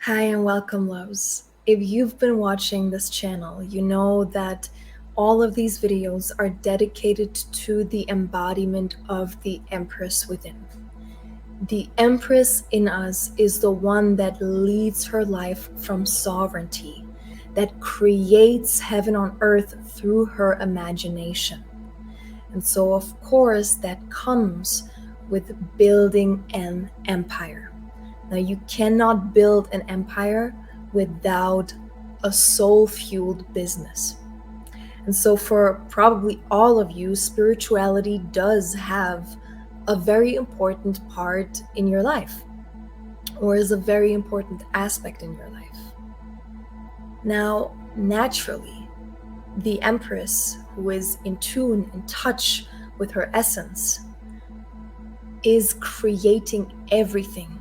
Hi and welcome, loves. If you've been watching this channel, you know that all of these videos are dedicated to the embodiment of the Empress within. The Empress in us is the one that leads her life from sovereignty, that creates heaven on earth through her imagination. And so, of course, that comes with building an empire. Now, you cannot build an empire without a soul-fueled business. And so for probably all of you, spirituality does have a very important part in your life, or is a very important aspect in your life. Now, naturally, the Empress, who is in tune, in touch with her essence, is creating everything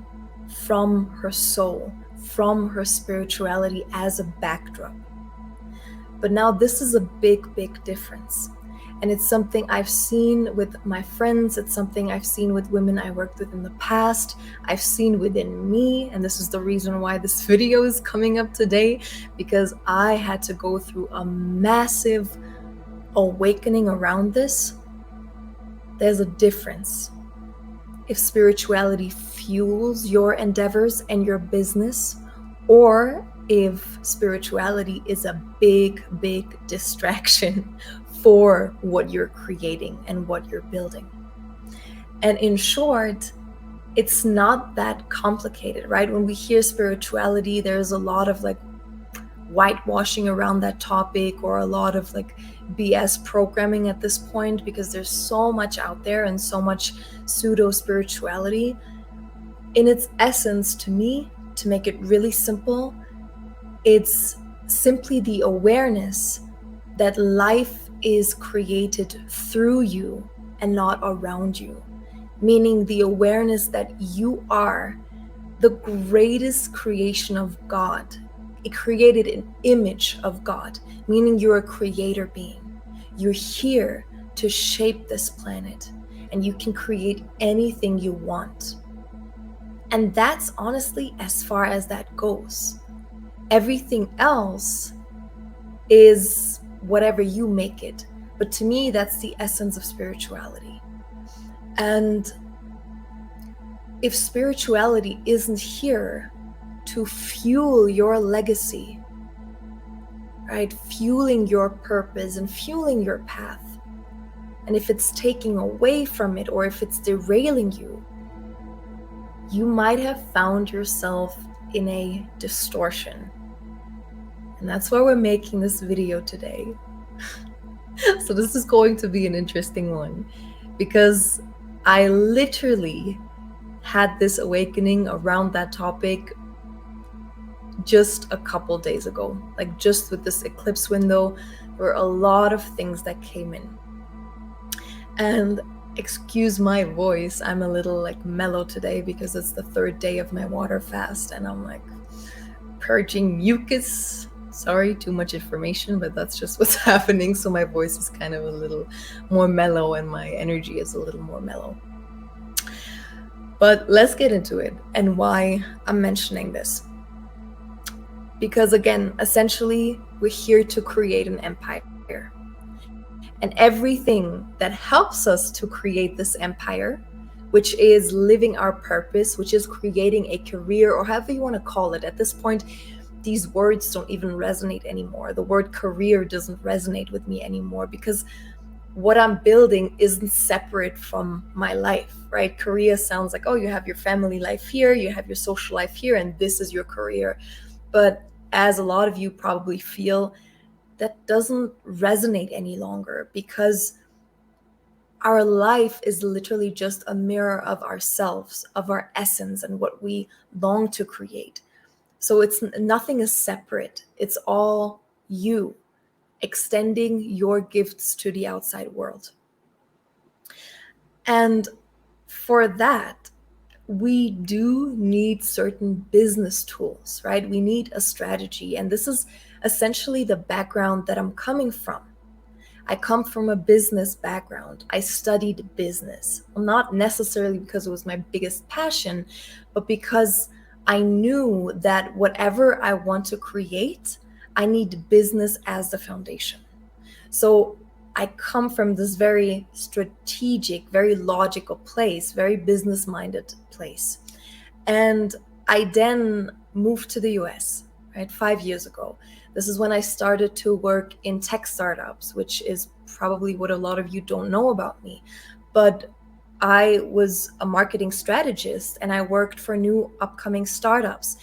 from her soul, from her spirituality as a backdrop. But now this is a big, big difference. And it's something I've seen with my friends. It's something I've seen with women I worked with in the past. I've seen within me. And this is the reason why this video is coming up today, because I had to go through a massive awakening around this. There's a difference. If spirituality fuels your endeavors and your business, or if spirituality is a big, big distraction for what you're creating and what you're building. And in short, it's not that complicated, right? When we hear spirituality, there's a lot of whitewashing around that topic, or a lot of BS programming at this point, because there's so much out there and so much pseudo spirituality. In its essence, to me, to make it really simple, it's simply the awareness that life is created through you and not around you. Meaning the awareness that you are the greatest creation of God. It created an image of God, meaning you're a creator being. You're here to shape this planet, and you can create anything you want. And that's honestly as far as that goes. Everything else is whatever you make it. But to me, that's the essence of spirituality. And if spirituality isn't here to fuel your legacy, right? Fueling your purpose and fueling your path. And if it's taking away from it, or if it's derailing you, you might have found yourself in a distortion. And that's why we're making this video today. So this is going to be an interesting one, because I literally had this awakening around that topic just a couple days ago. Just with this eclipse window, there were a lot of things that came in. And excuse my voice, I'm a little mellow today because it's the third day of my water fast, and I'm purging mucus. Sorry, too much information, but that's just what's happening. So my voice is kind of a little more mellow and my energy is a little more mellow. But let's get into it and why I'm mentioning this. Because again, essentially, we're here to create an empire. And everything that helps us to create this empire, which is living our purpose, which is creating a career, or however you want to call it. At this point, these words don't even resonate anymore. The word career doesn't resonate with me anymore, because what I'm building isn't separate from my life, right? Career sounds like, oh, you have your family life here, you have your social life here, and this is your career. But as a lot of you probably feel, that doesn't resonate any longer, because our life is literally just a mirror of ourselves, of our essence, and what we long to create. So nothing is separate. It's all you extending your gifts to the outside world. And for that, we do need certain business tools, right? We need a strategy. And this is essentially the background that I'm coming from. I come from a business background. I studied business, well, not necessarily because it was my biggest passion, but because I knew that whatever I want to create, I need business as the foundation. So I come from this very strategic, very logical place, very business minded place. And I then moved to the US, right, 5 years ago. This is when I started to work in tech startups, which is probably what a lot of you don't know about me. But I was a marketing strategist and I worked for new upcoming startups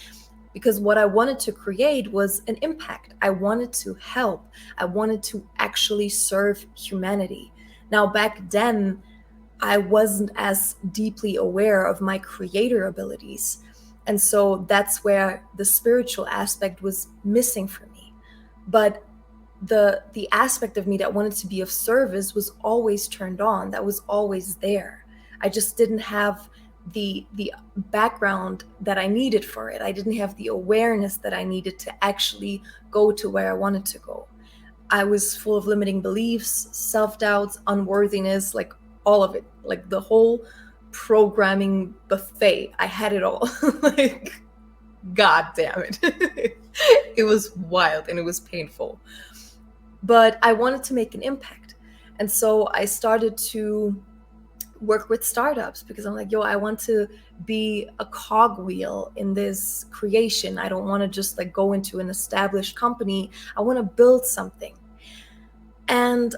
because what I wanted to create was an impact. I wanted to help. I wanted to actually serve humanity. Now, back then, I wasn't as deeply aware of my creator abilities. And so that's where the spiritual aspect was missing for me. But the aspect of me that wanted to be of service was always turned on. That was always there. I just didn't have the background that I needed for it. I didn't have the awareness that I needed to actually go to where I wanted to go. I was full of limiting beliefs, self-doubts, unworthiness, like all of it, like the whole programming buffet. I had it all. Like, God damn it. It was wild and it was painful. But I wanted to make an impact. And so I started to work with startups because I'm like, yo, I want to be a cogwheel in this creation. I don't want to just like go into an established company. I want to build something. And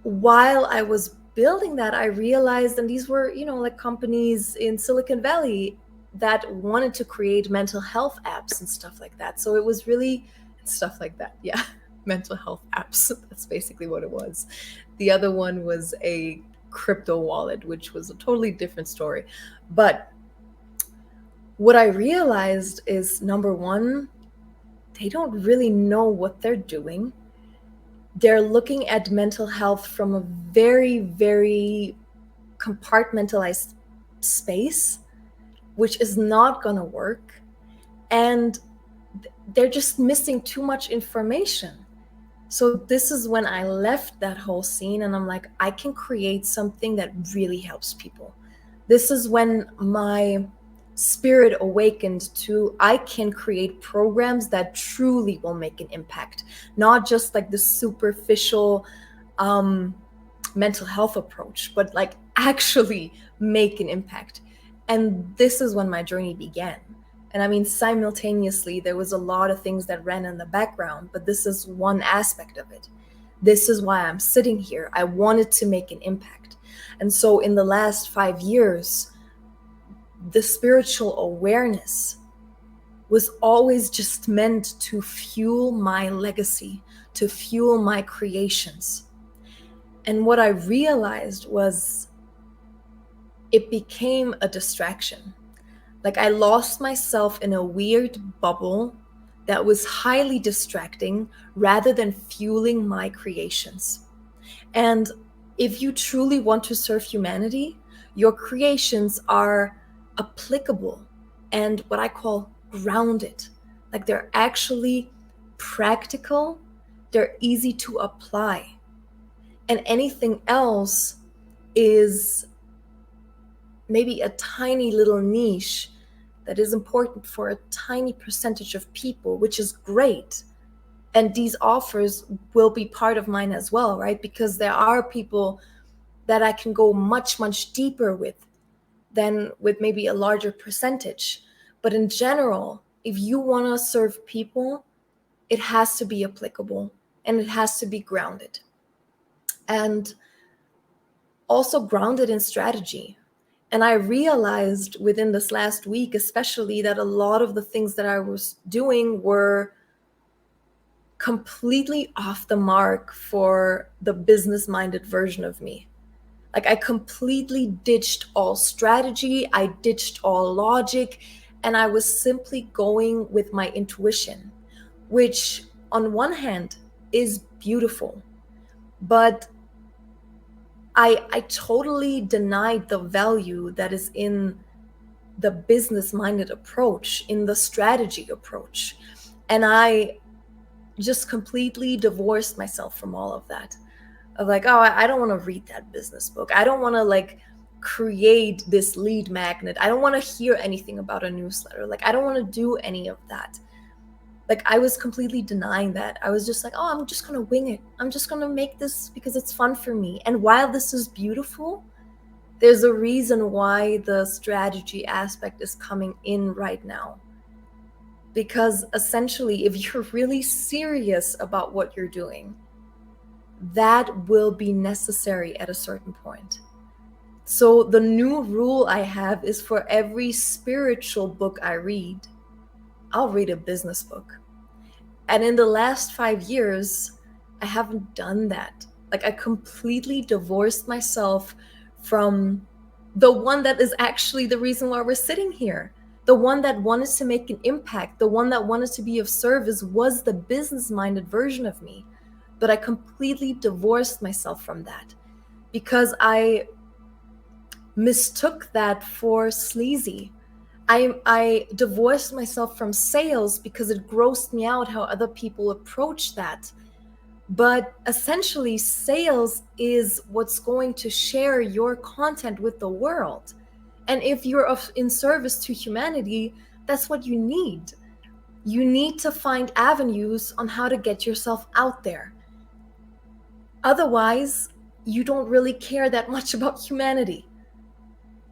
while I was building that, I realized, and these were, like companies in Silicon Valley that wanted to create mental health apps and stuff like that. So it was really stuff like that. Yeah. Mental health apps. That's basically what it was. The other one was a crypto wallet, which was a totally different story. But what I realized is, number one, they don't really know what they're doing. They're looking at mental health from a very, very compartmentalized space, which is not going to work. And they're just missing too much information. So this is when I left that whole scene and I'm like, I can create something that really helps people. This is when my spirit awakened to, I can create programs that truly will make an impact, not just like the superficial mental health approach, but like actually make an impact. And this is when my journey began. And I mean, simultaneously, there was a lot of things that ran in the background, but this is one aspect of it. This is why I'm sitting here. I wanted to make an impact. And so in the last 5 years, the spiritual awareness was always just meant to fuel my legacy, to fuel my creations. And what I realized was it became a distraction. Like I lost myself in a weird bubble that was highly distracting rather than fueling my creations. And if you truly want to serve humanity, your creations are applicable and what I call grounded. Like they're actually practical, they're easy to apply. And anything else is maybe a tiny little niche that is important for a tiny percentage of people, which is great. And these offers will be part of mine as well, right? Because there are people that I can go much, much deeper with than with maybe a larger percentage. But in general, if you want to serve people, it has to be applicable and it has to be grounded. And also grounded in strategy. And I realized within this last week, especially, that a lot of the things that I was doing were completely off the mark for the business-minded version of me. Like I completely ditched all strategy, I ditched all logic, and I was simply going with my intuition, which on one hand is beautiful, but I totally denied the value that is in the business-minded approach, in the strategy approach. And I just completely divorced myself from all of that. Of like, oh, I don't want to read that business book. I don't want to like create this lead magnet. I don't want to hear anything about a newsletter. Like, I don't want to do any of that. Like, I was completely denying that. I was just like, oh, I'm just going to wing it. I'm just going to make this because it's fun for me. And while this is beautiful, there's a reason why the strategy aspect is coming in right now. Because essentially, if you're really serious about what you're doing, that will be necessary at a certain point. So the new rule I have is for every spiritual book I read, I'll read a business book. And in the last 5 years, I haven't done that. Like, I completely divorced myself from the one that is actually the reason why we're sitting here. The one that wanted to make an impact, the one that wanted to be of service was the business-minded version of me. But I completely divorced myself from that because I mistook that for sleazy. I divorced myself from sales because it grossed me out how other people approach that. But essentially, sales is what's going to share your content with the world. And if you're in service to humanity, that's what you need. You need to find avenues on how to get yourself out there. Otherwise, you don't really care that much about humanity.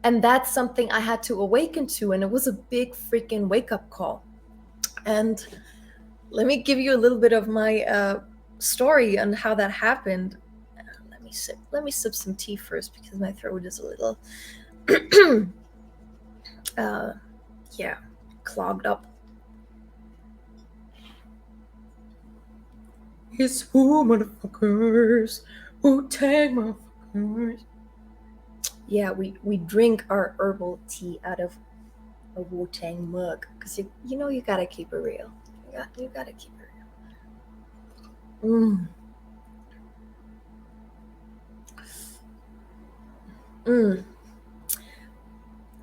And that's something I had to awaken to, and it was a big freaking wake-up call. And let me give you a little bit of my story on how that happened. Let me sip some tea first because my throat is a little clogged up. It's who motherfuckers, Wu-Tang motherfuckers. Yeah, we drink our herbal tea out of a Wu-Tang mug because you gotta keep it real. You gotta keep it real.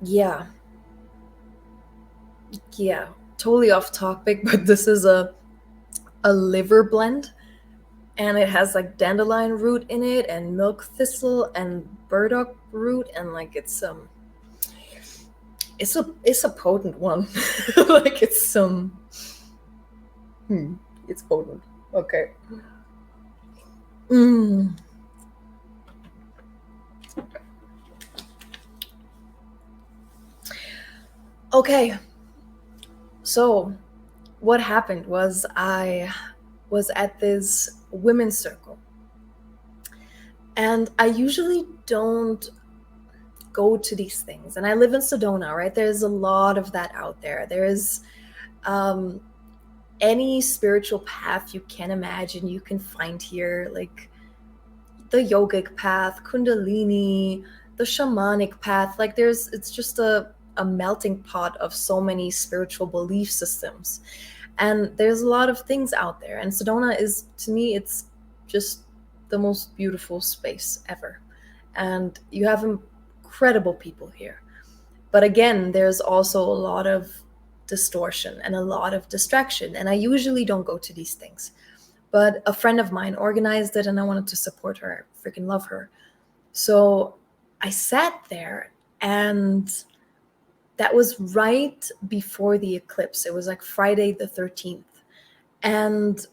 Yeah, totally off topic, but this is a liver blend, and it has like dandelion root in it and milk thistle and burdock root, and like it's a potent one. Like it's potent. Okay. Okay. So what happened was I was at this women's circle, and I usually don't go to these things, and I live in Sedona, right? There's a lot of that out there. There's any spiritual path you can imagine you can find here, like the yogic path, kundalini, the shamanic path. Like it's just a melting pot of so many spiritual belief systems. And there's a lot of things out there. And Sedona is, to me, it's just the most beautiful space ever. And you have incredible people here. But again, there's also a lot of distortion and a lot of distraction. And I usually don't go to these things. But a friend of mine organized it and I wanted to support her. I freaking love her. So I sat there, and that was right before the eclipse. It was like Friday the 13th. And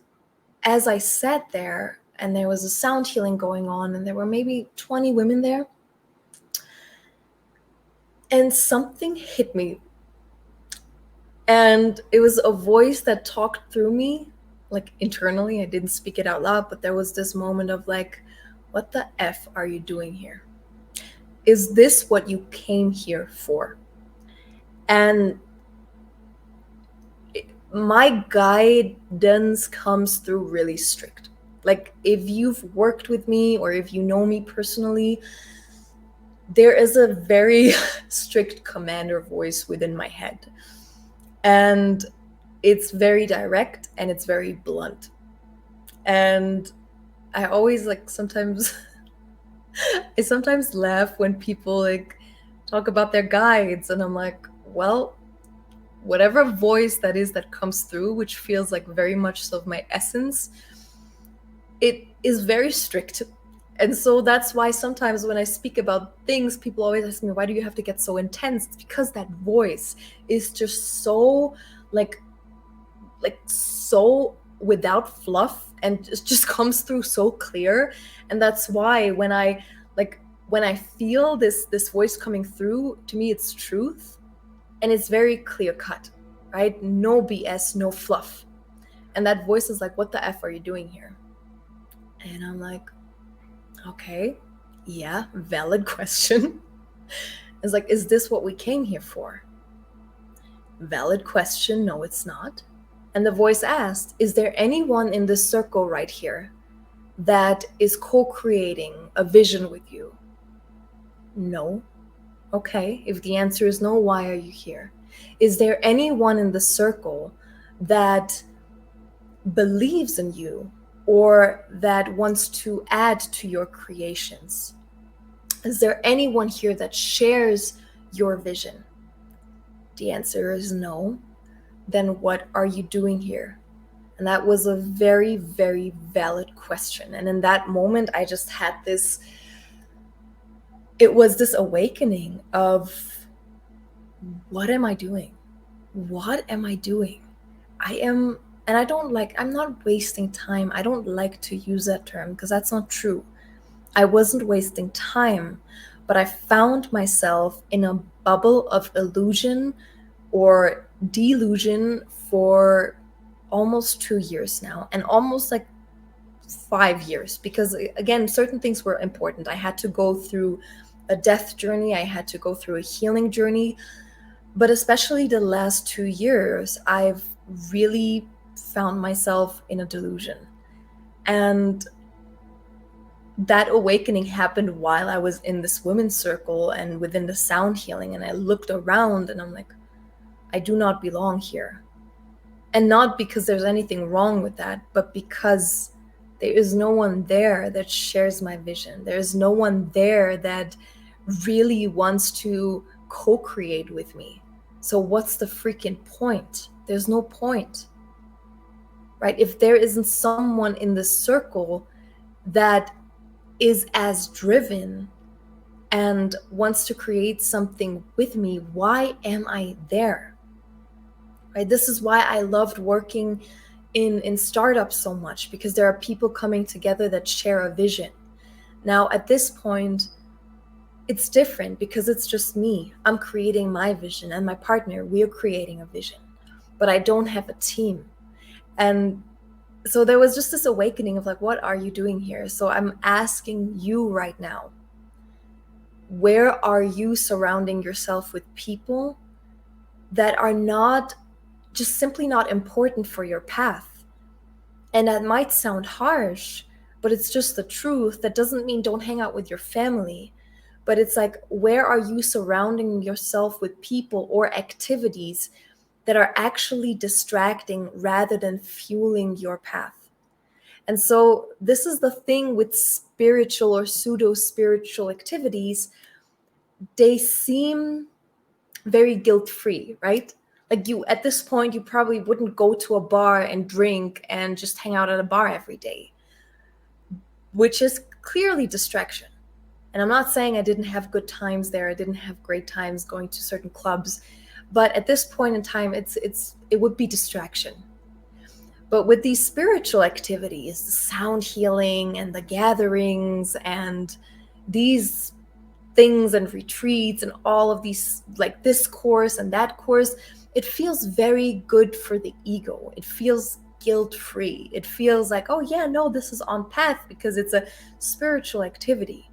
as I sat there, and there was a sound healing going on, and there were maybe 20 women there, and something hit me. And it was a voice that talked through me, like internally. I didn't speak it out loud, but there was this moment of like, what the F are you doing here? Is this what you came here for? And my guidance comes through really strict. Like, if you've worked with me or if you know me personally, there is a very strict commander voice within my head. And it's very direct and it's very blunt. And I always sometimes I sometimes laugh when people talk about their guides, and I'm like, well, whatever voice that is that comes through, which feels like very much so of my essence, it is very strict. And so that's why sometimes when I speak about things, people always ask me, why do you have to get so intense? It's because that voice is just so like so without fluff, and it just comes through so clear. And that's why when I feel this voice coming through, to me it's truth, and it's very clear cut, right? No BS, no fluff. And that voice is like, what the F are you doing here? And I'm like, okay, yeah, valid question. It's like, is this what we came here for? Valid question, no, it's not. And the voice asked, is there anyone in this circle right here that is co-creating a vision with you? No. Okay, if the answer is no, why are you here? Is there anyone in the circle that believes in you or that wants to add to your creations? Is there anyone here that shares your vision? The answer is no. Then what are you doing here? And that was a very, very valid question. And in that moment, I just had this, it was this awakening of, what am I doing? What am I doing? And I'm not wasting time. I don't like to use that term because that's not true. I wasn't wasting time, but I found myself in a bubble of illusion or delusion for almost 2 years now, and almost like 5 years, because again, certain things were important. I had to go through a death journey, I had to go through a healing journey, but especially the last 2 years, I've really found myself in a delusion. And that awakening happened while I was in this women's circle and within the sound healing, and I looked around and I'm like, I do not belong here. And not because there's anything wrong with that, but because there is no one there that shares my vision. There is no one there that really wants to co-create with me. So what's the freaking point? There's no point, right? If there isn't someone in the circle that is as driven and wants to create something with me, why am I there? Right? This is why I loved working in startups so much, because there are people coming together that share a vision. Now, at this point, it's different because it's just me. I'm creating my vision, and my partner, we're creating a vision, but I don't have a team. And so there was just this awakening of like, what are you doing here? So I'm asking you right now, where are you surrounding yourself with people that are not just simply not important for your path? And that might sound harsh, but it's just the truth. That doesn't mean don't hang out with your family, but it's like, where are you surrounding yourself with people or activities that are actually distracting rather than fueling your path? And so this is the thing with spiritual or pseudo-spiritual activities. They seem very guilt-free, right? Like, you, at this point, you probably wouldn't go to a bar and drink and just hang out at a bar every day, which is clearly distraction. And I'm not saying I didn't have good times there. I didn't have great times going to certain clubs, but at this point in time, it would be distraction. But with these spiritual activities, the sound healing and the gatherings and these things and retreats and all of these, like this course and that course, it feels very good for the ego. It feels guilt-free. It feels like, oh yeah, no, this is on path because it's a spiritual activity.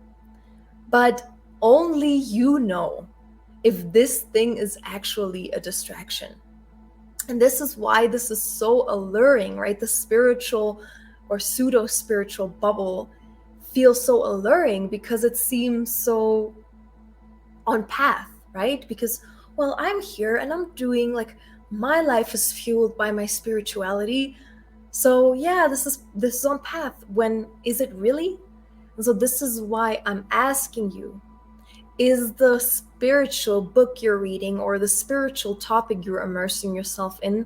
But only you know if this thing is actually a distraction. And this is why this is so alluring, right? The spiritual or pseudo-spiritual bubble feels so alluring because it seems so on path, right? Because, well, I'm here and I'm doing, like, my life is fueled by my spirituality. So yeah, this is on path. When is it really? And so this is why I'm asking you, is the spiritual book you're reading or the spiritual topic you're immersing yourself in,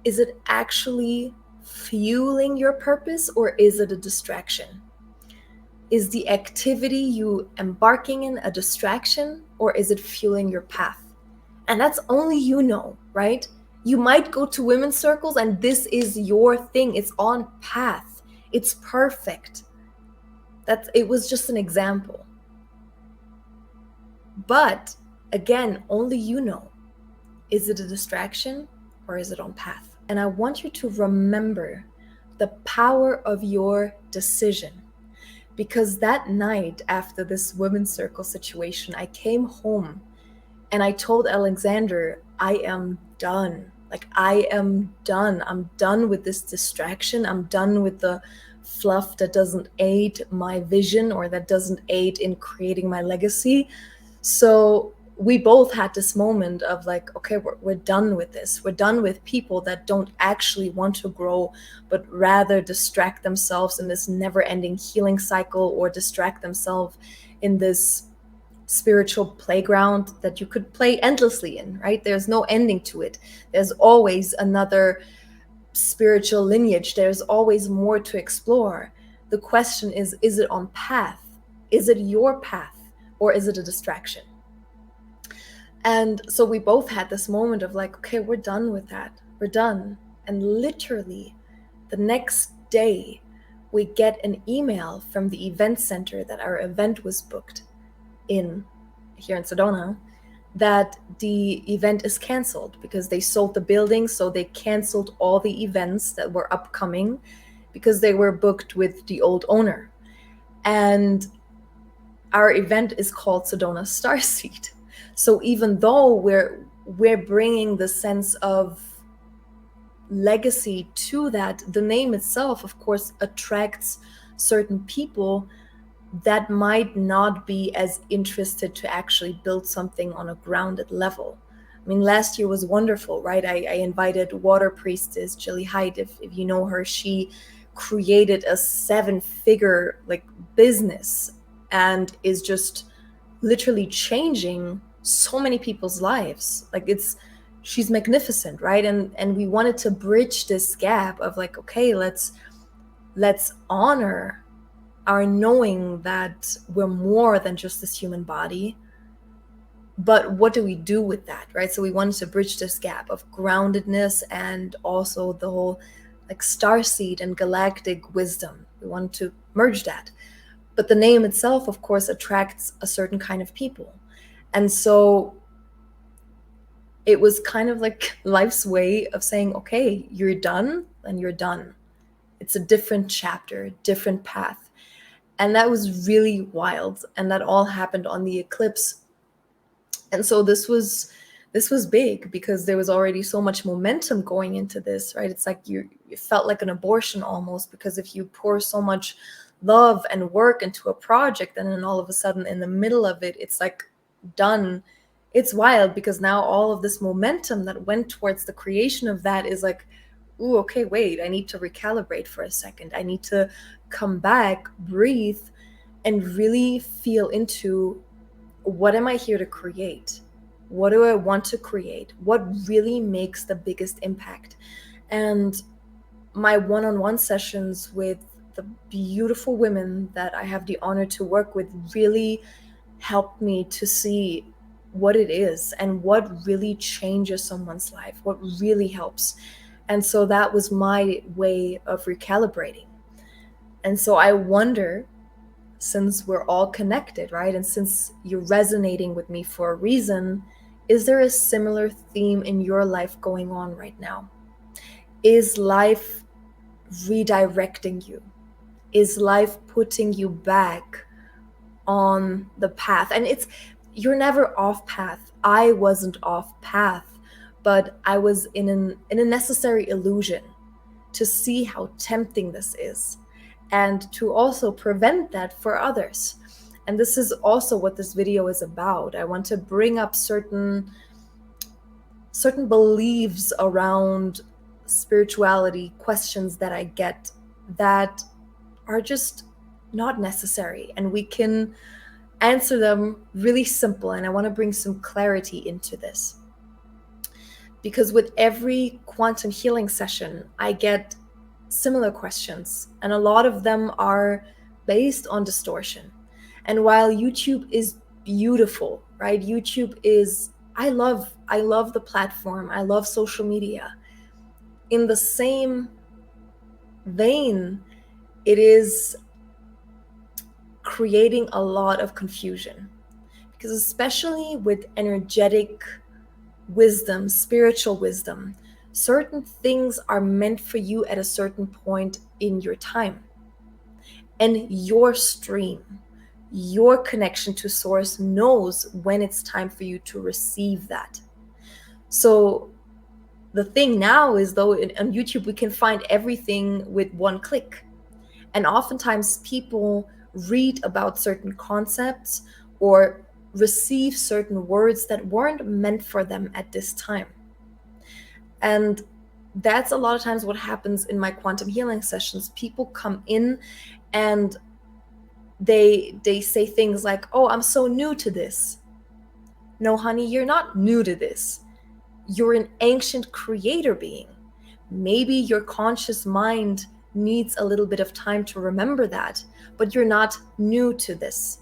is it actually fueling your purpose or is it a distraction? Is the activity you embarking in a distraction, or is it fueling your path? And that's only you know, right? You might go to women's circles and this is your thing. It's on path. It's perfect. It was just an example. But again, only you know. Is it a distraction or is it on path? And I want you to remember the power of your decision. Because that night after this women's circle situation, I came home and I told Alexander, I am done. Like, I am done. I'm done with this distraction. I'm done with the fluff that doesn't aid my vision or that doesn't aid in creating my legacy. So we both had this moment of like, okay, we're done with this. We're done with people that don't actually want to grow, but rather distract themselves in this never-ending healing cycle, or distract themselves in this spiritual playground that you could play endlessly in, right? There's no ending to it. There's always another spiritual lineage. There's always more to explore. The question is it on path? Is it your path, or is it a distraction? And so we both had this moment of like, okay, we're done with that. We're done. And literally the next day, we get an email from the event center that our event was booked in here in Sedona, that the event is canceled because they sold the building. So they canceled all the events that were upcoming because they were booked with the old owner. And our event is called Sedona Starseed. So even though we're bringing the sense of legacy to that, the name itself, of course, attracts certain people that might not be as interested to actually build something on a grounded level. I mean, last year was wonderful, right? I invited water priestess Jilly Hyde. If you know her, she created a 7-figure like business and is just literally changing so many people's lives. Like, she's magnificent, right? And we wanted to bridge this gap of like, okay, let's honor our knowing that we're more than just this human body. But what do we do with that, right? So we wanted to bridge this gap of groundedness and also the whole like starseed and galactic wisdom. We wanted to merge that. But the name itself, of course, attracts a certain kind of people. And so it was kind of like life's way of saying, okay, you're done, and you're done. It's a different chapter, different path. And that was really wild. And that all happened on the eclipse. And so this was big because there was already so much momentum going into this, right? It's like you felt like an abortion almost, because if you pour so much love and work into a project and then all of a sudden in the middle of it, it's like done. It's wild because now all of this momentum that went towards the creation of that is like, ooh, okay, wait, I need to recalibrate for a second. I need to come back, breathe, and really feel into, what am I here to create? What do I want to create? What really makes the biggest impact? And my one-on-one sessions with the beautiful women that I have the honor to work with really helped me to see what it is and what really changes someone's life, what really helps. And so that was my way of recalibrating. And so I wonder, since we're all connected, right? And since you're resonating with me for a reason, is there a similar theme in your life going on right now? Is life redirecting you? Is life putting you back on the path? And you're never off path. I wasn't off path, but I was in a necessary illusion to see how tempting this is, and to also prevent that for others. And this is also what this video is about. I want to bring up certain beliefs around spirituality, questions that I get that are just not necessary, and we can answer them really simple. And I want to bring some clarity into this, because with every quantum healing session, I get similar questions, and a lot of them are based on distortion. And while YouTube is beautiful, right? YouTube is, I love the platform. I love social media. In the same vein, it is creating a lot of confusion, because especially with energetic wisdom, spiritual wisdom, certain things are meant for you at a certain point in your time. And your stream, your connection to source knows when it's time for you to receive that. So the thing now is, though, on YouTube, we can find everything with one click. And oftentimes people read about certain concepts or receive certain words that weren't meant for them at this time. And that's a lot of times what happens in my quantum healing sessions. People come in and they say things like, oh, I'm so new to this. No, honey, you're not new to this. You're an ancient creator being. Maybe your conscious mind needs a little bit of time to remember that, but you're not new to this.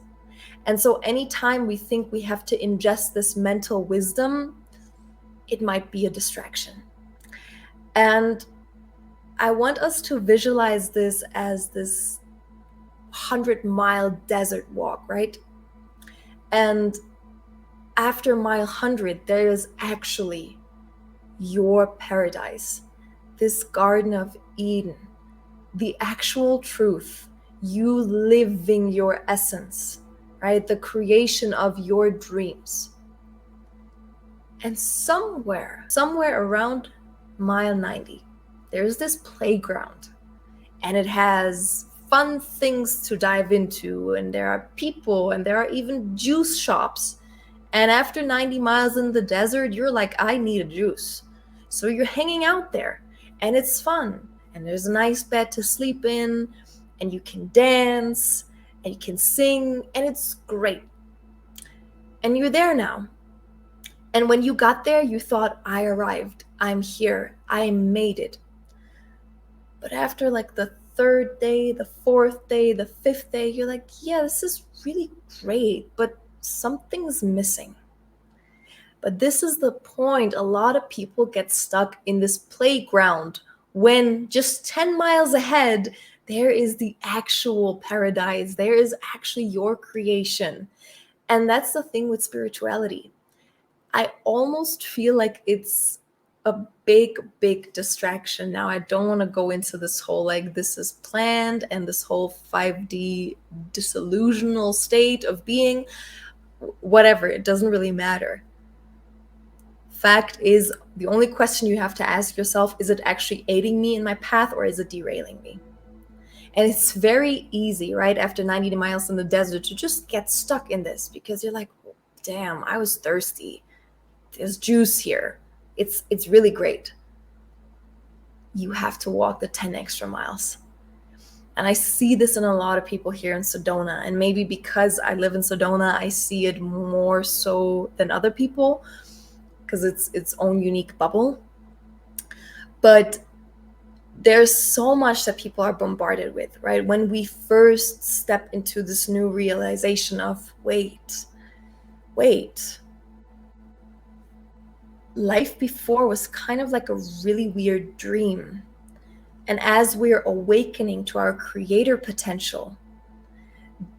And so anytime we think we have to ingest this mental wisdom, it might be a distraction. And I want us to visualize this as this 100-mile desert walk, right? And after mile 100, there is actually your paradise, this Garden of Eden, the actual truth, you living your essence, right? The creation of your dreams. And somewhere around mile 90, there's this playground, and it has fun things to dive into, and there are people, and there are even juice shops. And after 90 miles in the desert, you're like, I need a juice. So you're hanging out there, and it's fun, and there's a nice bed to sleep in, and you can dance, and you can sing, and it's great. And you're there now. And when you got there, you thought, I arrived, I'm here, I made it. But after like the third day, the fourth day, the fifth day, you're like, yeah, this is really great, but something's missing. But this is the point. A lot of people get stuck in this playground when just 10 miles ahead, there is the actual paradise. There is actually your creation. And that's the thing with spirituality. I almost feel like it's a big distraction. Now, I don't want to go into this whole like this is planned and this whole 5D disillusional state of being. Whatever, it doesn't really matter. Fact is, the only question you have to ask yourself, is it actually aiding me in my path, or is it derailing me? And it's very easy, right, after 90 miles in the desert to just get stuck in this, because you're like, damn, I was thirsty. There's juice here. It's really great. You have to walk the 10 extra miles. And I see this in a lot of people here in Sedona. And maybe because I live in Sedona, I see it more so than other people, because it's its own unique bubble. But there's so much that people are bombarded with, right? When we first step into this new realization of, wait, life before was kind of like a really weird dream. And as we're awakening to our creator potential,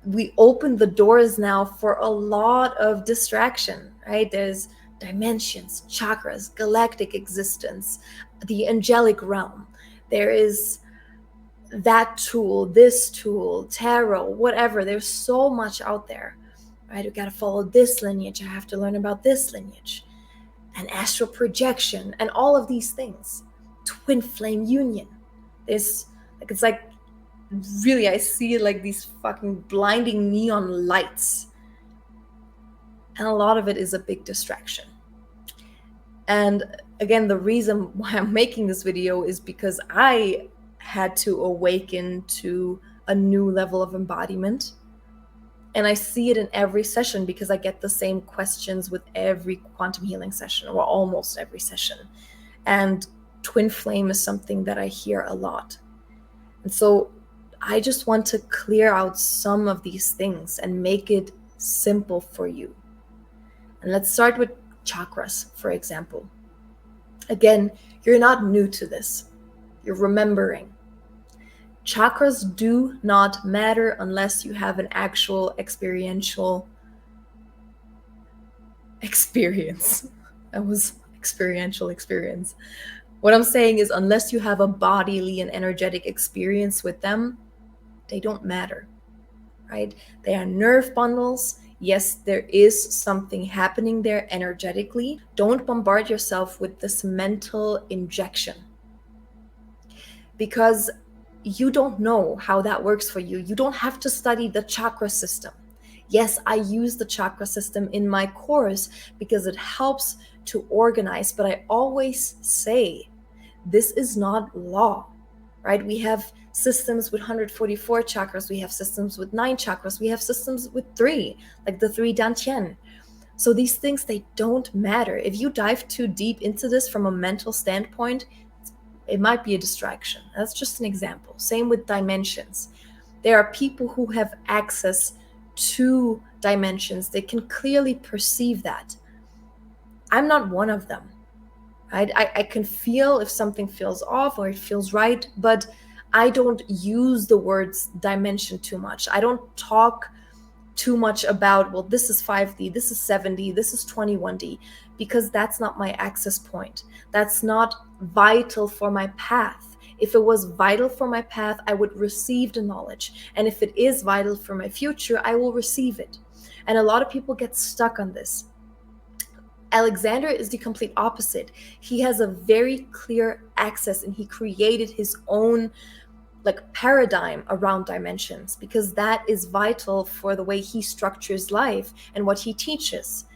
we open the doors now for a lot of distraction, right? There's dimensions, chakras, galactic existence, the angelic realm. There is that tool, this tool, tarot, whatever. There's so much out there, right? We got to follow this lineage. I have to learn about this lineage, and astral projection, and all of these things. Twinflame union. There's like, it's like, really, I see it like these fucking blinding neon lights. And a lot of it is a big distraction. And again, the reason why I'm making this video is because I had to awaken to a new level of embodiment. And I see it in every session, because I get the same questions with every quantum healing session, or almost every session. And twin flame is something that I hear a lot. And so I just want to clear out some of these things and make it simple for you. And let's start with chakras, for example. Again, you're not new to this. You're remembering. Chakras do not matter unless you have an actual experiential experience. That was experiential experience. What I'm saying is, unless you have a bodily and energetic experience with them, they don't matter, right? They are nerve bundles. Yes, there is something happening there energetically. Don't bombard yourself with this mental injection, because you don't know how that works for you. You don't have to study the chakra system. Yes, I use the chakra system in my course because it helps to organize, but I always say this is not law, right? We have systems with 144 chakras, we have systems with 9 chakras, we have systems with 3, like the 3 dantian. So these things, they don't matter. If you dive too deep into this from a mental standpoint, it might be a distraction. That's just an example. Same with dimensions. There are people who have access to dimensions. They can clearly perceive that. I'm not one of them. I can feel if something feels off or it feels right, but I don't use the words dimension too much. I don't talk too much about, well, this is 5D, this is 7D, this is 21D, because that's not my access point. That's not vital for my path. If it was vital for my path, I would receive the knowledge. And if it is vital for my future, I will receive it. And a lot of people get stuck on this. Alexander is the complete opposite. He has a very clear access, and he created his own paradigm around dimensions, because that is vital for the way he structures life and what he teaches.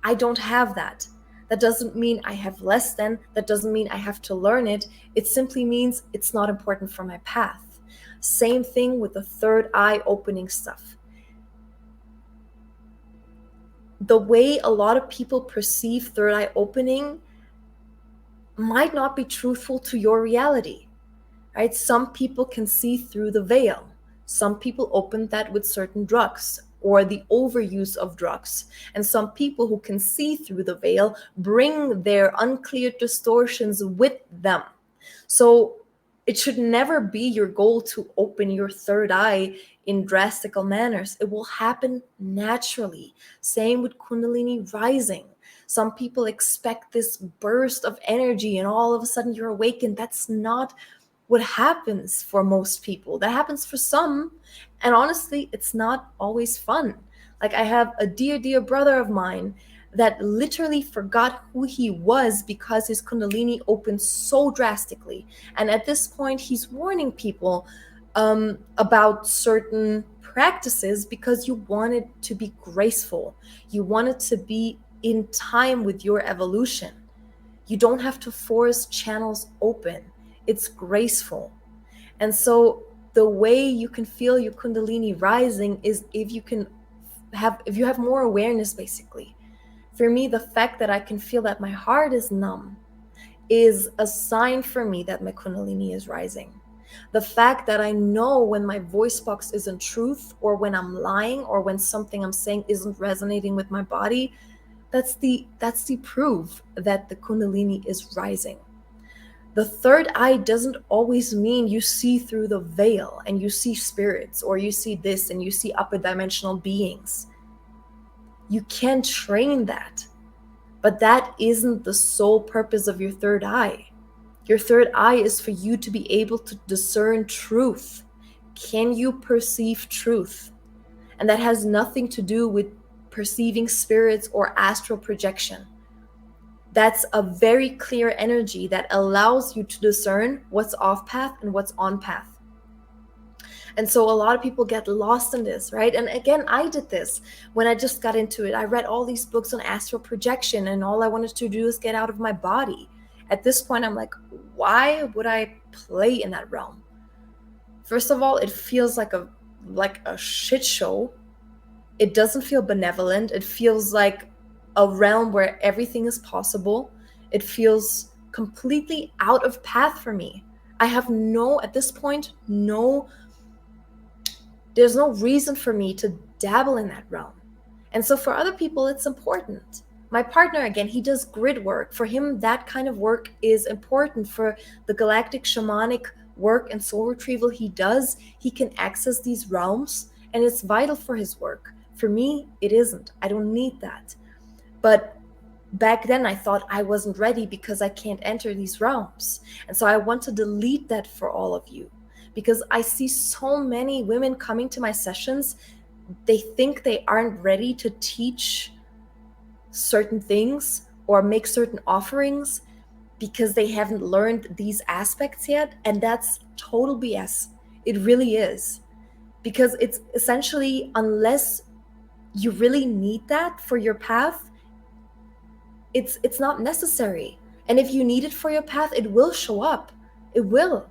I don't have that. That doesn't mean I have less than. That doesn't mean I have to learn it. It simply means it's not important for my path. Same thing with the third eye opening stuff. The way a lot of people perceive third eye opening might not be truthful to your reality, right? Some people can see through the veil. Some people open that with certain drugs or the overuse of drugs. And some people who can see through the veil bring their uncleared distortions with them. So it should never be your goal to open your third eye in drastical manners. It will happen naturally. Same with Kundalini rising. Some people expect this burst of energy and all of a sudden you're awakened. That's not what happens for most people. That happens for some. And honestly, it's not always fun. Like, I have a dear, dear brother of mine that literally forgot who he was because his Kundalini opened so drastically. And at this point, he's warning people about certain practices because you want it to be graceful. You want it to be in time with your evolution. You don't have to force channels open. It's graceful. And so the way you can feel your Kundalini rising is if you have more awareness, basically. For me, the fact that I can feel that my heart is numb is a sign for me that my Kundalini is rising. The fact that I know when my voice box isn't truth, or when I'm lying, or when something I'm saying isn't resonating with my body, that's the proof that the Kundalini is rising. The third eye doesn't always mean you see through the veil and you see spirits, or you see this and you see upper dimensional beings. You can train that, but that isn't the sole purpose of your third eye. Your third eye is for you to be able to discern truth. Can you perceive truth? And that has nothing to do with perceiving spirits or astral projection. That's a very clear energy that allows you to discern what's off path and what's on path. And so a lot of people get lost in this, right? And again, I did this when I just got into it. I read all these books on astral projection, and all I wanted to do is get out of my body. At this point, I'm like, why would I play in that realm? First of all, it feels like a shit show. It doesn't feel benevolent. It feels like a realm where everything is possible. It feels completely out of path for me. I have at this point, no There's no reason for me to dabble in that realm. And so for other people, it's important. My partner, again, he does grid work. For him, that kind of work is important. For the galactic shamanic work and soul retrieval he does, he can access these realms, and it's vital for his work. For me, it isn't. I don't need that. But back then I thought I wasn't ready because I can't enter these realms. And so I want to delete that for all of you, because I see so many women coming to my sessions. They think they aren't ready to teach certain things or make certain offerings because they haven't learned these aspects yet. And that's total BS. It really is. Because it's essentially, unless you really need that for your path, it's not necessary. And if you need it for your path, it will show up. It will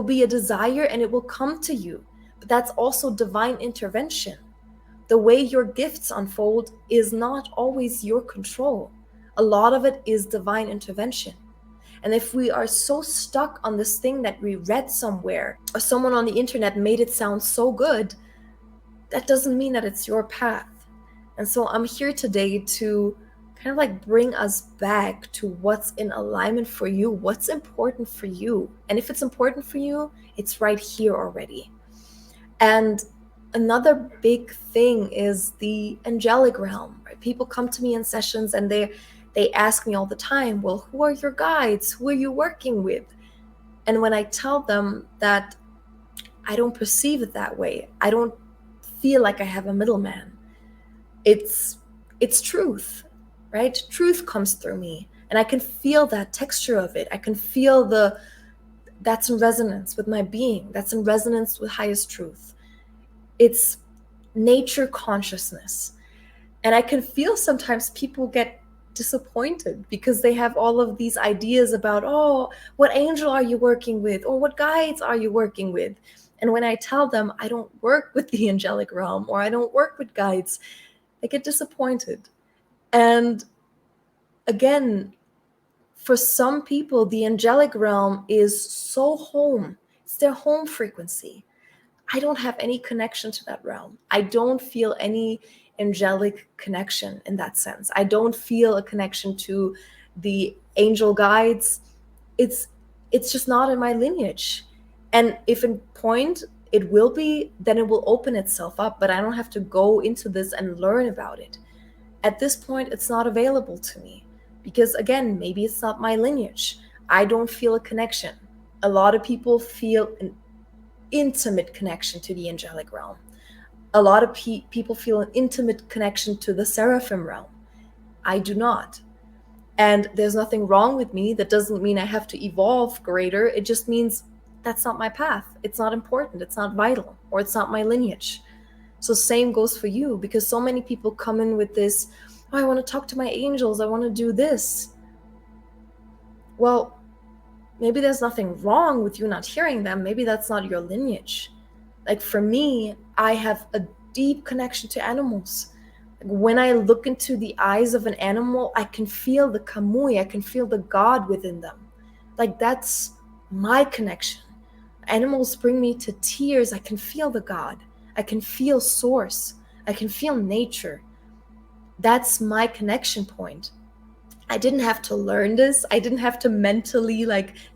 be a desire, and it will come to you. But that's also divine intervention. The way your gifts unfold is not always your control. A lot of it is divine intervention. And if we are so stuck on this thing that we read somewhere, or someone on the internet made it sound so good, that doesn't mean that it's your path. And so I'm here today to kind of like bring us back to what's in alignment for you, what's important for you. And if it's important for you, it's right here already. And another big thing is the angelic realm, right? People come to me in sessions and they ask me all the time, well, who are your guides? Who are you working with? And when I tell them that I don't perceive it that way, I don't feel like I have a middleman, it's truth, right? Truth comes through me, and I can feel that texture of it. I can feel that's in resonance with my being, that's in resonance with highest truth. It's nature consciousness. And I can feel sometimes people get disappointed because they have all of these ideas about, oh, what angel are you working with? Or what guides are you working with? And when I tell them I don't work with the angelic realm, or I don't work with guides, they get disappointed. And again, for some people, the angelic realm is so home. It's their home frequency. I don't have any connection to that realm. I don't feel any angelic connection in that sense. I don't feel a connection to the angel guides. It's just not in my lineage. And if in point it will be, then it will open itself up, but I don't have to go into this and learn about it. At this point, it's not available to me because, again, maybe it's not my lineage. I don't feel a connection. A lot of people feel an intimate connection to the angelic realm. A lot of people feel an intimate connection to the seraphim realm. I do not. And there's nothing wrong with me. That doesn't mean I have to evolve greater. It just means that's not my path. It's not important. It's not vital, or it's not my lineage. So same goes for you, because so many people come in with this, oh, I want to talk to my angels. I want to do this. Well, maybe there's nothing wrong with you not hearing them. Maybe that's not your lineage. Like for me, I have a deep connection to animals. When I look into the eyes of an animal, I can feel the kamui. I can feel the God within them. Like that's my connection. Animals bring me to tears. I can feel the God. I can feel source. I can feel nature. That's my connection point. I didn't have to learn this. I didn't have to mentally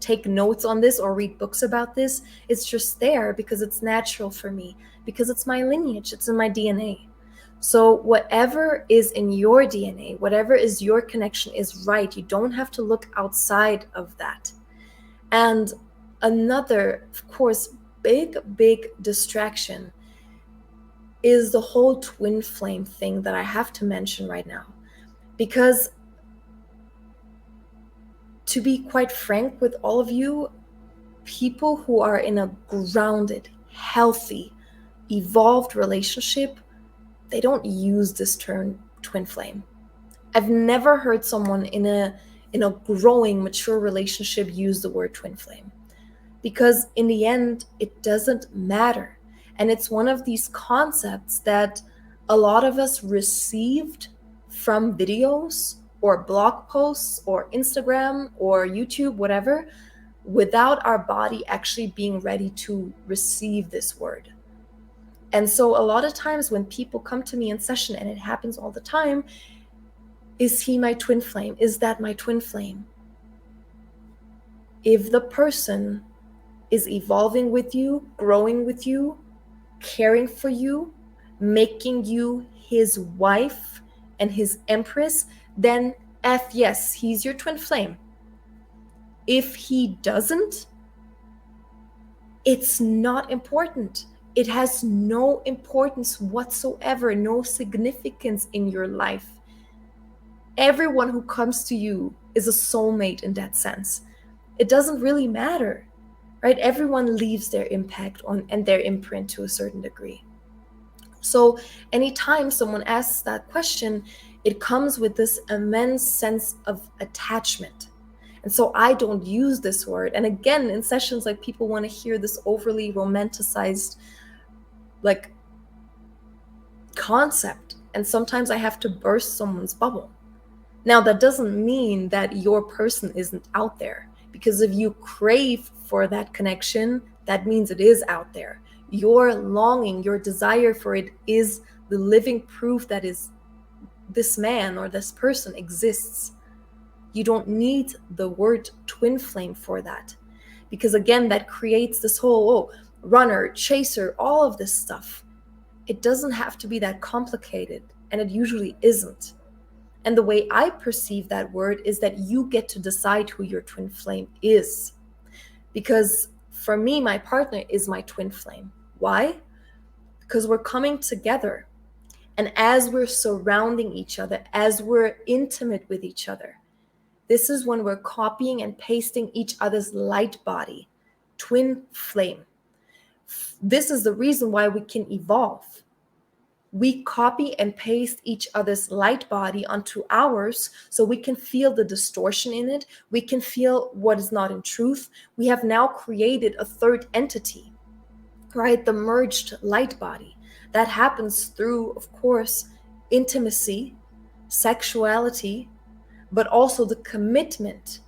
take notes on this or read books about this. It's just there because it's natural for me, because it's my lineage. It's in my DNA. So whatever is in your DNA, whatever is your connection is right. You don't have to look outside of that. And another, of course, big distraction is the whole twin flame thing that I have to mention right now. Because to be quite frank with all of you, people who are in a grounded, healthy, evolved relationship, they don't use this term twin flame. I've never heard someone in a growing, mature relationship use the word twin flame, because in the end, it doesn't matter. And it's one of these concepts that a lot of us received from videos or blog posts or Instagram or YouTube, whatever, without our body actually being ready to receive this word. And so a lot of times when people come to me in session, and it happens all the time, is he my twin flame? Is that my twin flame? If the person is evolving with you, growing with you, caring for you, making you his wife and his empress, then yes, he's your twin flame. If he doesn't, it's not important. It has no importance whatsoever, no significance in your life. Everyone who comes to you is a soulmate in that sense. It doesn't really matter, right? Everyone leaves their impact on and their imprint to a certain degree. So anytime someone asks that question, it comes with this immense sense of attachment. And so I don't use this word. And again, in sessions, like, people want to hear this overly romanticized, like, concept. And sometimes I have to burst someone's bubble. Now, that doesn't mean that your person isn't out there, because if you crave for that connection, that means it is out there. Your longing, your desire for it is the living proof that is this man or this person exists. You don't need the word twin flame for that, because again, that creates this whole runner, chaser, all of this stuff. It doesn't have to be that complicated, and it usually isn't. And the way I perceive that word is that you get to decide who your twin flame is. Because for me, my partner is my twin flame. Why? Because we're coming together. And as we're surrounding each other, as we're intimate with each other, this is when we're copying and pasting each other's light body, twin flame. This is the reason why we can evolve. We copy and paste each other's light body onto ours so we can feel the distortion in it. We can feel what is not in truth. We have now created a third entity, right? The merged light body. That happens through, of course, intimacy, sexuality, but also the commitment.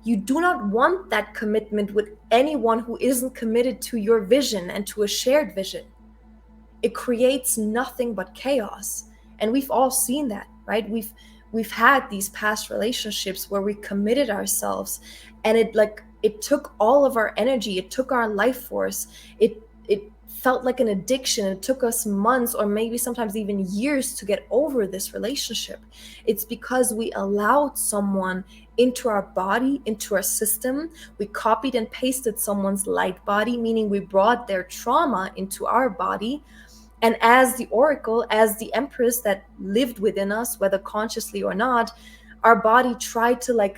You do not want that commitment with anyone who isn't committed to your vision and to a shared vision. It creates nothing but chaos. And we've all seen that, right? We've had these past relationships where we committed ourselves, and it took all of our energy, it took our life force, it felt like an addiction. It took us months or maybe sometimes even years to get over this relationship. It's because we allowed someone into our body, into our system. We copied and pasted someone's light body, meaning we brought their trauma into our body. And as the oracle, as the empress that lived within us, whether consciously or not, our body tried to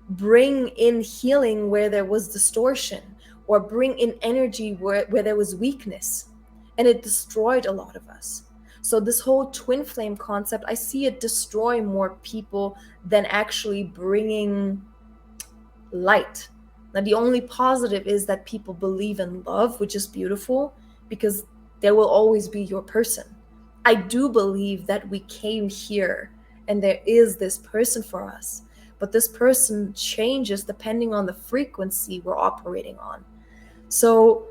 bring in healing where there was distortion, or bring in energy where there was weakness. And it destroyed a lot of us. So this whole twin flame concept, I see it destroy more people than actually bringing light. Now, the only positive is that people believe in love, which is beautiful, because there will always be your person. I do believe that we came here and there is this person for us, but this person changes depending on the frequency we're operating on. So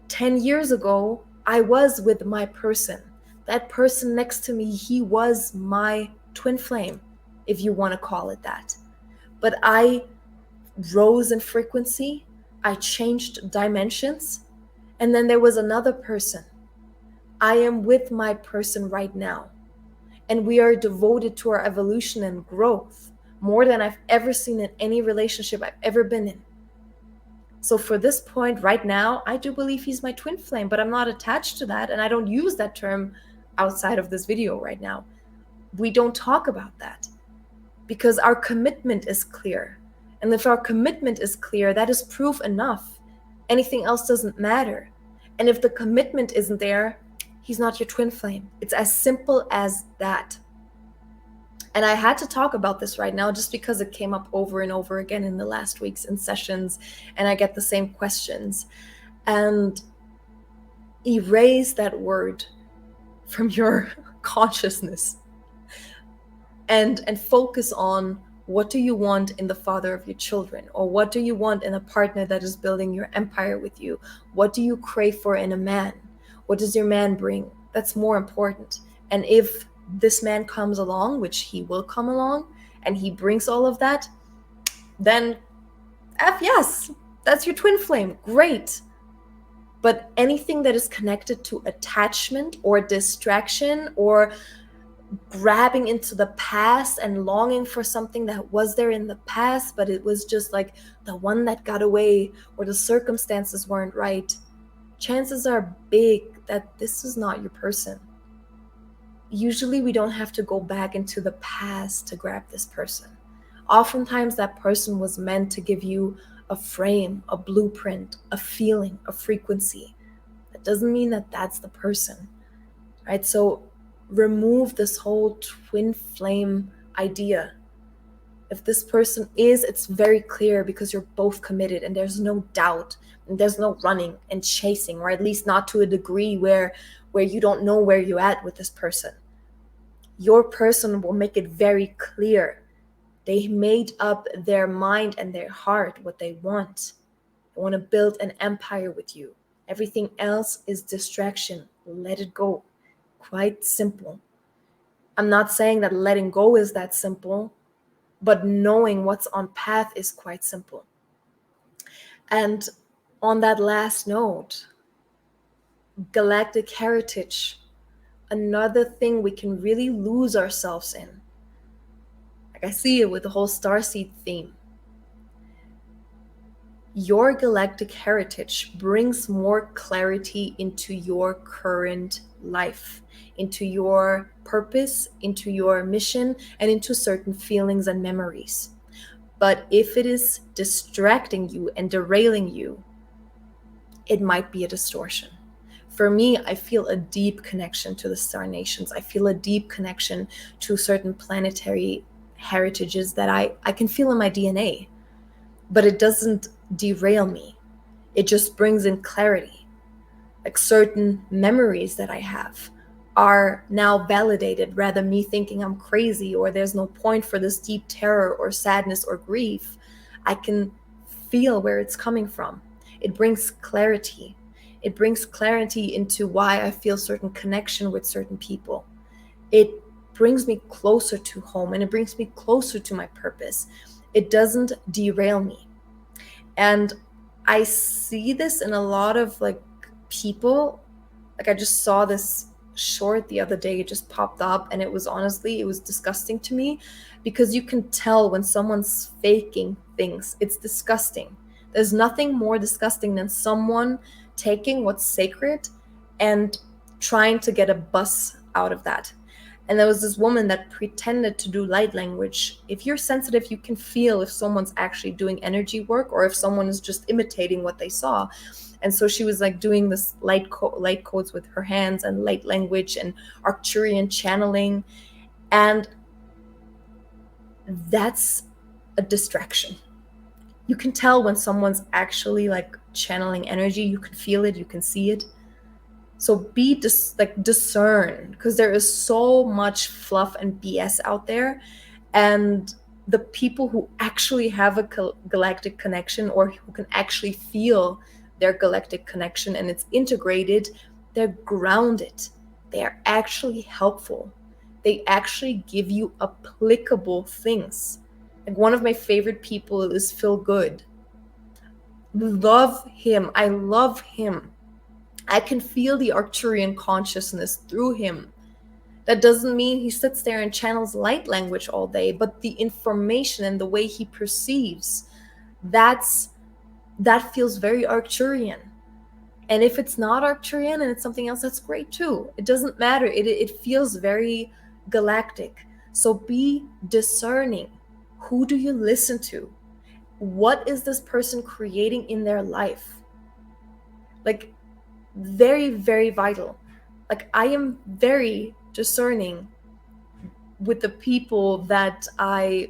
10 years ago, I was with my person. That person next to me, he was my twin flame, if you want to call it that. But I rose in frequency, I changed dimensions, and then there was another person. I am with my person right now, and we are devoted to our evolution and growth more than I've ever seen in any relationship I've ever been in. So for this point right now, I do believe he's my twin flame, but I'm not attached to that, and I don't use that term outside of this video right now. We don't talk about that because our commitment is clear. And if our commitment is clear, that is proof enough. Anything else doesn't matter. And if the commitment isn't there, he's not your twin flame. It's as simple as that. And I had to talk about this right now just because it came up over and over again in the last weeks in sessions, and I get the same questions. And erase that word from your consciousness and focus on, what do you want in the father of your children? Or what do you want in a partner that is building your empire with you? What do you crave for in a man? What does your man bring? That's more important. And if this man comes along, which he will come along, and he brings all of that, then yes, that's your twin flame. Great. But anything that is connected to attachment or distraction or grabbing into the past and longing for something that was there in the past, but it was just like the one that got away or the circumstances weren't right, chances are big that this is not your person. Usually we don't have to go back into the past to grab this person. Oftentimes that person was meant to give you a frame, a blueprint, a feeling, a frequency. That doesn't mean that that's the person, right? So remove this whole twin flame idea. If this person is, it's very clear because you're both committed and there's no doubt and there's no running and chasing, or at least not to a degree where you don't know where you're at with this person. Your person will make it very clear. They made up their mind and their heart what they want. They want to build an empire with you. Everything else is distraction. Let it go. Quite simple. I'm not saying that letting go is that simple, but knowing what's on path is quite simple. And on that last note, Galactic Heritage, another thing we can really lose ourselves in. Like I see it with the whole starseed theme. Your galactic heritage brings more clarity into your current life, into your purpose, into your mission, and into certain feelings and memories. But if it is distracting you and derailing you, it might be a distortion. For me, I feel a deep connection to the star nations. I feel a deep connection to certain planetary heritages that I can feel in my DNA. But it doesn't derail me. It just brings in clarity. Like certain memories that I have are now validated, rather me thinking I'm crazy or there's no point for this deep terror or sadness or grief. I can feel where it's coming from. It brings clarity. It brings clarity into why I feel certain connection with certain people. It brings me closer to home and it brings me closer to my purpose. It doesn't derail me. And I see this in a lot of like people. Like I just saw this short the other day, it just popped up, and it was disgusting to me, because you can tell when someone's faking things. It's disgusting. There's nothing more disgusting than someone taking what's sacred and trying to get a buzz out of that. And there was this woman that pretended to do light language. If you're sensitive, you can feel if someone's actually doing energy work or if someone is just imitating what they saw. And so she was like doing this light codes with her hands and light language and Arcturian channeling. And that's a distraction. You can tell when someone's actually like channeling energy. You can feel it, you can see it. So discern, because there is so much fluff and BS out there, and the people who actually have a galactic connection, or who can actually feel their galactic connection and it's integrated, they're grounded. They are actually helpful. They actually give you applicable things. Like one of my favorite people is Phil Good. Love him. I love him. I can feel the Arcturian consciousness through him. That doesn't mean he sits there and channels light language all day, but the information and the way he perceives, that feels very Arcturian. And if it's not Arcturian and it's something else, that's great too. It doesn't matter. It feels very galactic. So be discerning. Who do you listen to? What is this person creating in their life? Like, very, very vital. Like I am very discerning with the people that I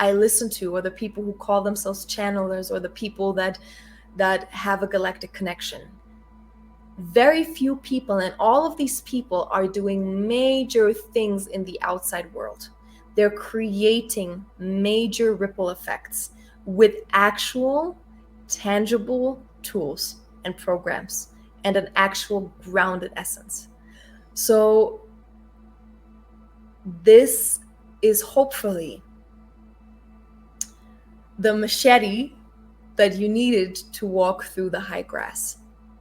listen to, or the people who call themselves channelers, or the people that have a galactic connection. Very few people, and all of these people are doing major things in the outside world. They're creating major ripple effects with actual tangible tools and programs and an actual grounded essence. So this is hopefully the machete that you needed to walk through the high grass,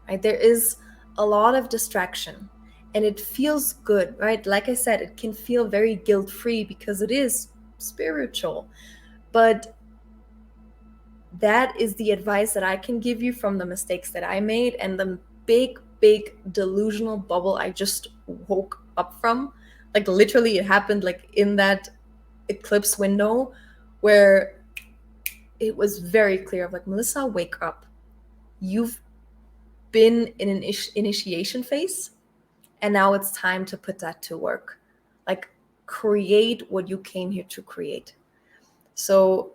right? There is a lot of distraction and it feels good, right? Like I said, it can feel very guilt-free because it is spiritual. But that is the advice that I can give you from the mistakes that I made and the big delusional bubble I just woke up from. Like literally it happened like in that eclipse window where it was very clear of like, Melissa, wake up. You've been in an initiation phase and now it's time to put that to work. Like create what you came here to create. So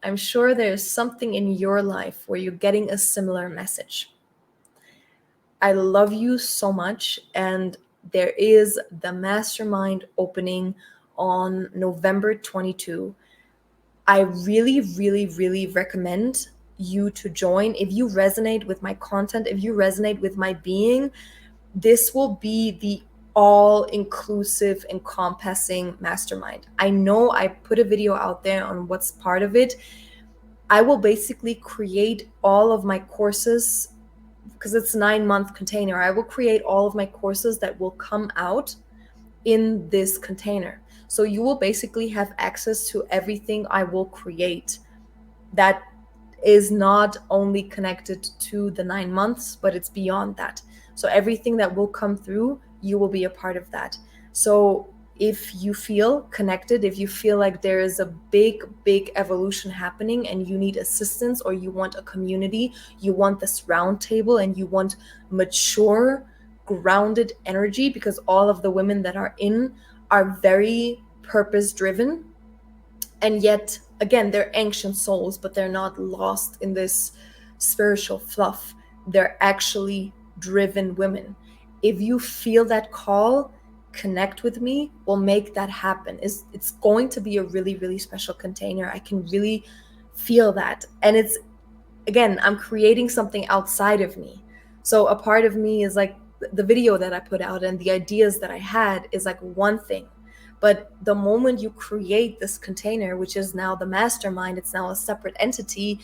I'm sure there's something in your life where you're getting a similar message. I love you so much. And there is the mastermind opening on November 22. I really recommend you to join. If you resonate with my content, if you resonate with my being, this will be the all-inclusive, encompassing mastermind. I know I put a video out there on what's part of it. I will basically create all of my courses because it's a 9-month container. I will create all of my courses that will come out in this container. So you will basically have access to everything I will create that is not only connected to the 9 months, but it's beyond that. So everything that will come through, you will be a part of that. So if you feel connected, if you feel like there is a big evolution happening and you need assistance or you want a community, you want this round table and you want mature, grounded energy, because all of the women that are in are very purpose driven. And yet, again, they're ancient souls, but they're not lost in this spiritual fluff. They're actually driven women. If you feel that call, connect with me. We'll make that happen. It's going to be a really special container. I can really feel that. And it's, again, I'm creating something outside of me. So a part of me is like the video that I put out and the ideas that I had is like one thing. But the moment you create this container, which is now the mastermind, it's now a separate entity,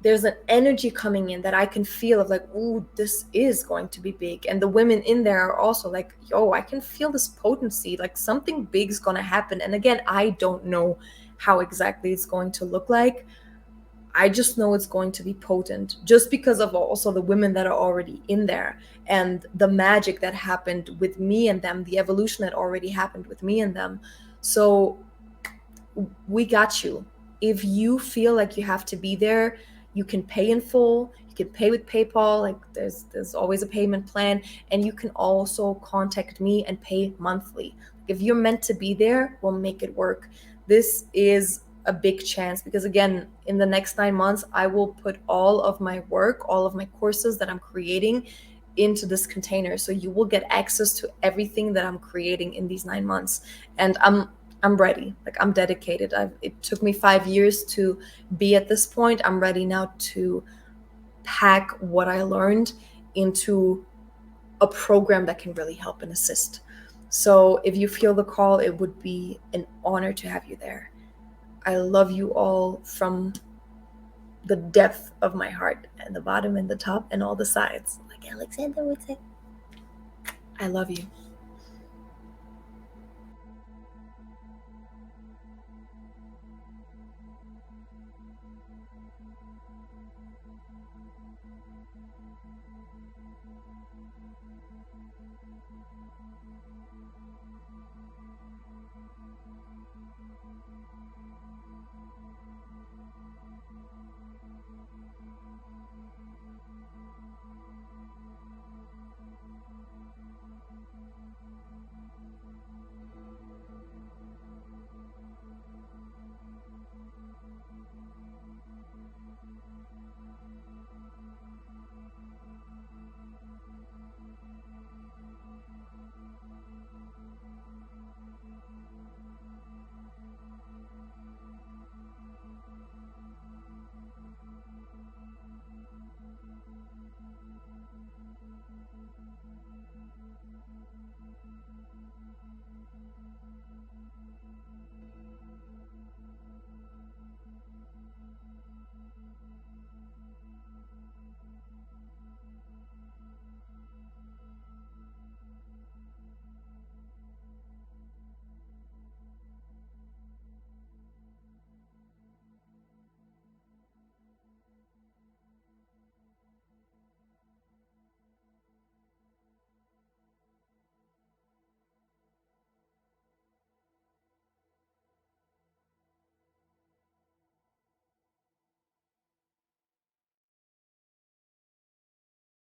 there's an energy coming in that I can feel of like, ooh, this is going to be big. And the women in there are also like, yo, I can feel this potency, like something big's gonna happen. And again, I don't know how exactly it's going to look like. I just know it's going to be potent just because of also the women that are already in there and the magic that happened with me and them, the evolution that already happened with me and them. So we got you. If you feel like you have to be there, you can pay in full, you can pay with PayPal, like there's always a payment plan, and you can also contact me and pay monthly. If you're meant to be there, we'll make it work. This is a big chance because again, in the next 9 months, I will put all of my work, all of my courses that I'm creating into this container. So you will get access to everything that I'm creating in these 9 months. And I'm ready. Like I'm dedicated. It took me 5 years to be at this point. I'm ready now to pack what I learned into a program that can really help and assist. So if you feel the call, it would be an honor to have you there. I love you all from the depth of my heart, and the bottom and the top and all the sides. Like Alexander would say, I love you.